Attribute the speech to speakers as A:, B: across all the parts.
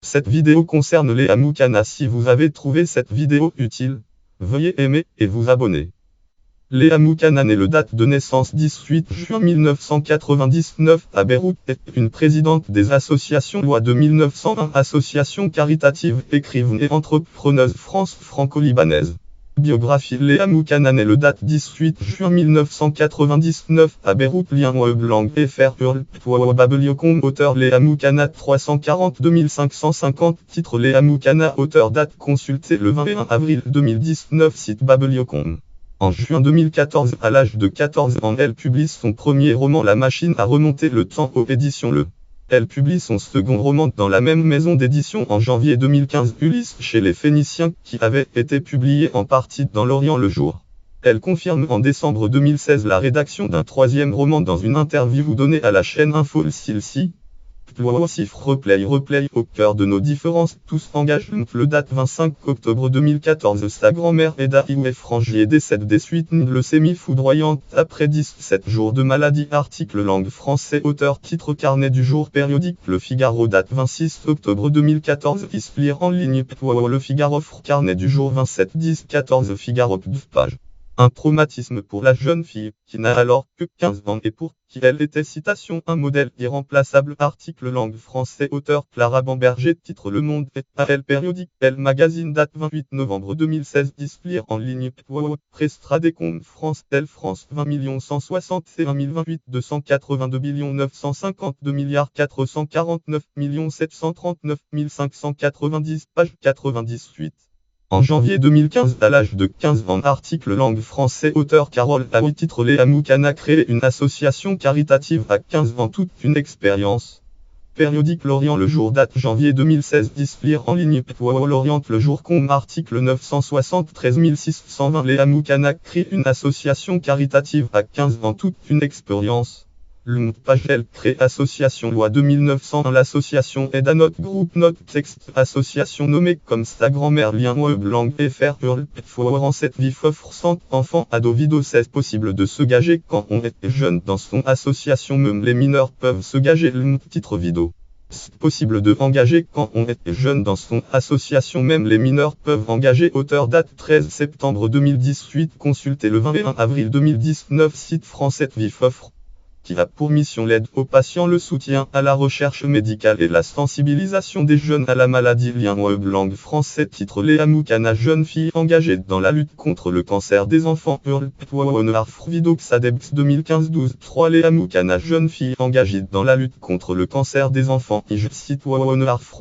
A: Cette vidéo concerne Léa Moukana. Si vous avez trouvé cette vidéo utile, veuillez aimer et vous abonner. Léa Moukana née le date de naissance 18 juin 1999 à Beyrouth est une présidente des associations loi de 1901 association caritative, écrivaine et entrepreneuse France franco-libanaise. Biographie Léa Moukana née le date 18 juin 1999 à Beyrouth. Lien web langue fr Babliocom. Auteur Léa Moukana 342 550. Titre Léa Moukana. Auteur date consultée le 21 avril 2019. Site Babliocom. En juin 2014, à l'âge de 14 ans, elle publie son premier roman La machine à remonter le temps aux éditions Le. Elle publie son second roman dans la même maison d'édition en janvier 2015, Ulysse chez les Phéniciens, qui avait été publié en partie dans l'Orient le jour. Elle confirme en décembre 2016 la rédaction d'un troisième roman dans une interview donnée à la chaîne Info Silsi. Replay au cœur de nos différences, tous engagent. Le date 25 octobre 2014. Sa grand-mère Eda Ioué Frangier décède des suites d'une leucémie foudroyante après 17 jours de maladie. Article langue français. Auteur titre carnet du jour périodique Le Figaro. Date 26 octobre 2014. Lire en ligne. Le Figaro. Carnet du jour 27-10-14 Figaro. Page. Un traumatisme pour la jeune fille, qui n'a alors que 15 ans et pour qui elle était citation un modèle irremplaçable. Article langue français. Auteur Clara Bamberger. Titre Le Monde et Elle périodique. Elle magazine. Date 28 novembre 2016. Lire en ligne. Prestradecom France. Elle France 20 161 028 282 952 449 739 590. Page 98. En janvier 2015, à l'âge de 15 ans, article langue français. Auteur Carole Aoui. Titre Léa Moukana crée une association caritative à 15 ans. Toute une expérience. Périodique L'Orient le jour. Date janvier 2016. Lire en ligne. L'Orient le jour. Article 973 620. Léa Moukana crée une association caritative à 15 ans. Toute une expérience. Page. Elle crée association loi de 1901. L'association aide à notre groupe notre texte. Association nommée comme sa grand-mère. Lien web langue fr en cette vie offre 100 enfants ados. C'est possible de se gager quand on est jeune dans son association. Même les mineurs peuvent se gager. Titre vidéo. C'est possible de engager quand on est jeune dans son association. Même les mineurs peuvent engager. Auteur date 13 septembre 2018. Consultez le 21 avril 2019. Site France Cette Vie offre. Qui a pour mission l'aide aux patients, le soutien à la recherche médicale et la sensibilisation des jeunes à la maladie. Lien web langue français. Titre Léa Moukana, jeune fille engagée dans la lutte contre le cancer des enfants. Vidoxadex 2015-12 3 Léa Moukana, jeune fille engagée dans la lutte contre le cancer des enfants. Site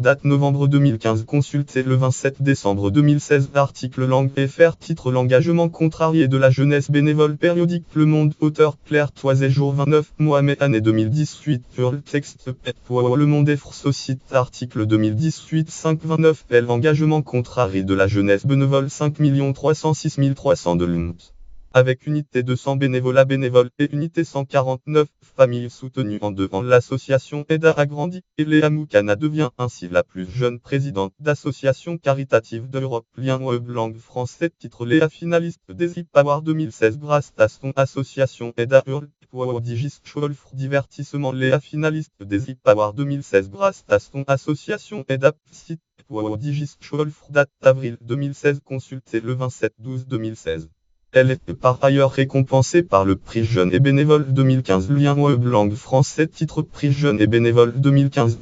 A: date novembre 2015. Consulté le 27 décembre 2016. Article langue fr. Titre L'engagement contrarié de la jeunesse bénévole. Périodique Le Monde. Auteur Claire Toiset. Jour 29 Mohamed année 2018. Texte Le Monde FR. Site article 2018 529 L'engagement contrarié de la jeunesse bénévole. 5 306 300 de l'UMS. Avec unité 200 bénévolat bénévoles et unité 149 familles soutenues en 2 ans. L'association Eda a grandi et Léa Moukana devient ainsi la plus jeune présidente d'association caritative d'Europe. Lien web langue français. Titre Léa finaliste des e-Power 2016 grâce à son association Eda Digis divertissement. Léa finaliste des e-Power 2016 grâce à son association Eda. Site Digis date avril 2016. Consulté le 27-12-2016. Elle est par ailleurs récompensée par le prix Jeune et Bénévole 2015. Lien web langue français. Titre Prix Jeune et Bénévole 2015.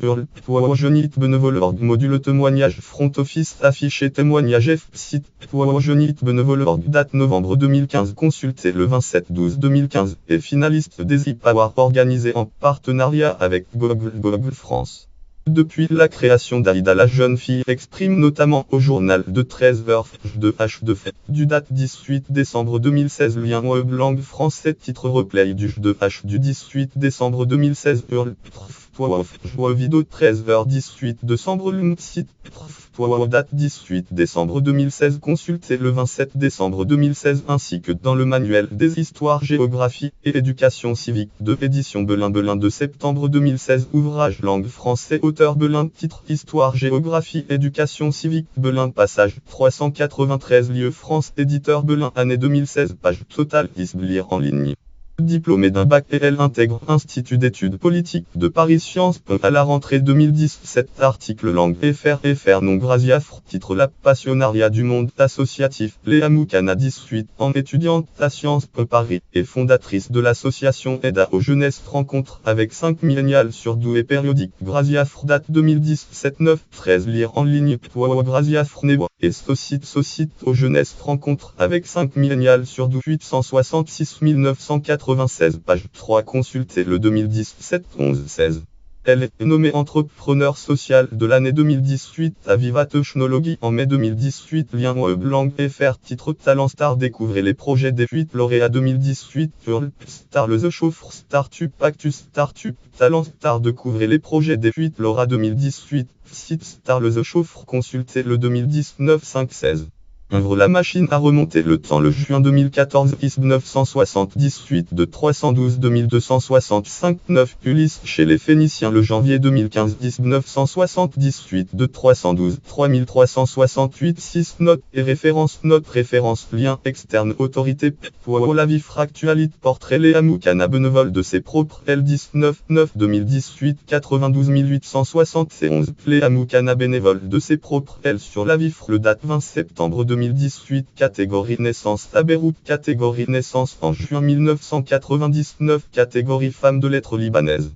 A: Jeunite Bénévole org. Module témoignage front office affiché témoignage F. Site Jeunite Bénévole org. Date novembre 2015. Consulté le 27-12-2015. Et finaliste des e-Power organisé en partenariat avec Google France. Depuis la création d'Aïda, la jeune fille exprime notamment au journal de 13h de H de fait du date 18 décembre 2016. Lien web langue français. Titre Replay du de H du 18 décembre 2016. Vidéo 13h18 décembre. Site date 18 décembre 2016. Consulté le 27 décembre 2016 ainsi que dans le manuel des histoires géographie et éducation civique de édition Belin de septembre 2016. Ouvrage langue français. Auteur Belin. Titre Histoire géographie éducation civique Belin. Passage 393 lieux France. Éditeur Belin année 2016. Page totale. Lire en ligne. Diplômée d'un bac et elle intègre Institut d'études politiques de Paris Sciences Po à la rentrée 2017. Article langue FR non Graziafre. Titre La passionnariat du monde associatif. Léa Moukana 18 ans étudiante à Sciences Po Paris et fondatrice de l'association Aida aux Jeunesse Rencontre avec 5 millénials surdoués périodiques. Graziafre date 2017 9-13 lire en ligne. Graziafre Nebo et Socite aux Jeunesse Rencontre avec 5 millénials surdoués 866 996 page 3 consultez le 2017 11-16. Elle est nommée entrepreneur social de l'année 2018 à Viva Technologies en mai 2018. Lien web langue FR. Titre Talent Star. Découvrez les projets des 8 lauréats 2018. Hurl Star le The Chauffeur Startup Actus Startup Talent Star. Découvrez les projets des 8 lauréats 2018. Site Star le The Chauffeur. Consultez le 2019 5-16. Ouvre la machine à remonter le temps. Le juin 2014 ISB 978 de 312 2265 9 Ulysse chez les Phéniciens. Le janvier 2015 ISB 978 de 312 3368 6 notes et référence lien externe autorité pour la vif actualité portrait Léa Moukana bénévole de ses propres L19 9 2018 92 871 Léa Moukana bénévole de ses propres L sur la vif le date 20 septembre 2018 catégorie naissance à Beyrouth catégorie naissance en juin 1999 catégorie femme de lettres libanaise.